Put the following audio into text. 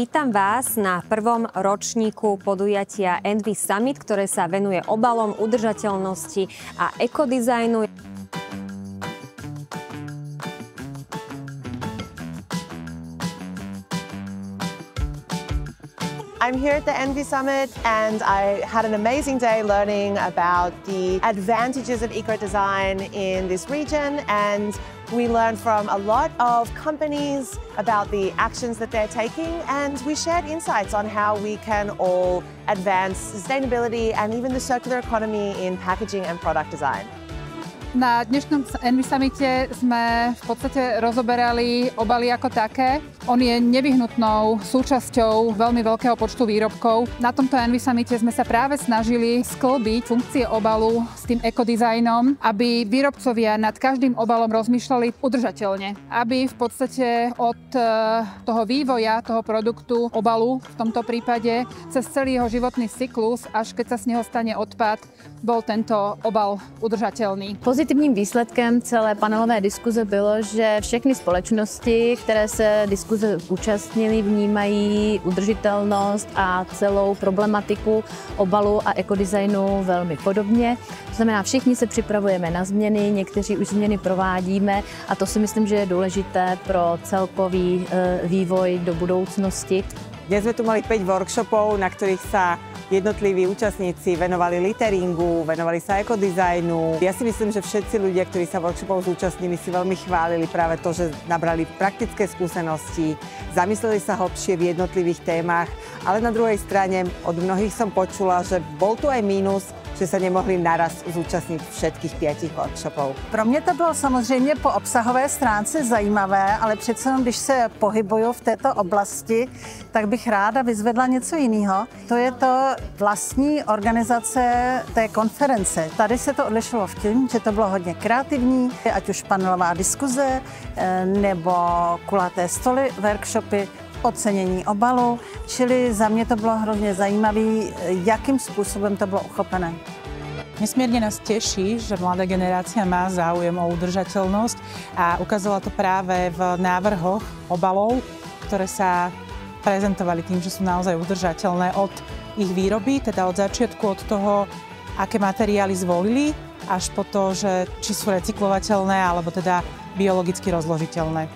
Vítam vás na prvom ročníku podujatia Envy Summit, ktoré sa venuje obalom, udržateľnosti a ekodizajnu. I'm here at the Envy Summit and I had an amazing day learning about the advantages of eco-design in this region, and we learned from a lot of companies about the actions that they're taking, and we shared insights on how we can all advance sustainability and even the circular economy in packaging and product design. Na dnešnom Envy Summite sme v podstate rozoberali obaly ako také. On je nevyhnutnou súčasťou veľmi veľkého počtu výrobkov. Na tomto Envy Summite sme sa práve snažili sklbiť funkcie obalu s tým ekodizajnom, aby výrobcovia nad každým obalom rozmýšľali udržateľne. Aby v podstate od toho vývoja toho produktu, obalu v tomto prípade, cez celý jeho životný cyklus, až keď sa z neho stane odpad, bol tento obal udržateľný. Pozitivním výsledkem celé panelové diskuze bylo, že všechny společnosti, které se diskuze účastnily, vnímají udržitelnost a celou problematiku obalu a ekodizajnu velmi podobně. To znamená, všichni se připravujeme na změny, někteří už změny provádíme a to si myslím, že je důležité pro celkový vývoj do budoucnosti. Dnes sme tu mali 5 workshopov, na ktorých sa jednotliví účastníci venovali litteringu, venovali sa ekodizajnu. Ja si myslím, že všetci ľudia, ktorí sa workshopov zúčastnili, si veľmi chválili práve to, že nabrali praktické skúsenosti, zamysleli sa hlbšie v jednotlivých témach, ale na druhej strane od mnohých som počula, že bol tu aj mínus, že se nemohli naraz zúčastnit všetkých 5 workshopů. Pro mě to bylo samozřejmě po obsahové stránce zajímavé, ale přece jenom, když se pohybuju v této oblasti, tak bych ráda vyzvedla něco jiného. To je to vlastní organizace té konference. Tady se to odlišilo v tom, že to bylo hodně kreativní, ať už panelová diskuze nebo kulaté stoly, workshopy, ocenění obalu, čili za mě to bylo hrozně zajímavé, jakým způsobem to bylo uchopené. Nesmierne nás teší, že mladá generácia má záujem o udržateľnosť a ukázala to práve v návrhoch obalov, ktoré sa prezentovali tým, že sú naozaj udržateľné od ich výroby, teda od začiatku, od toho, aké materiály zvolili, až po to, že či sú recyklovateľné alebo teda biologicky rozložiteľné.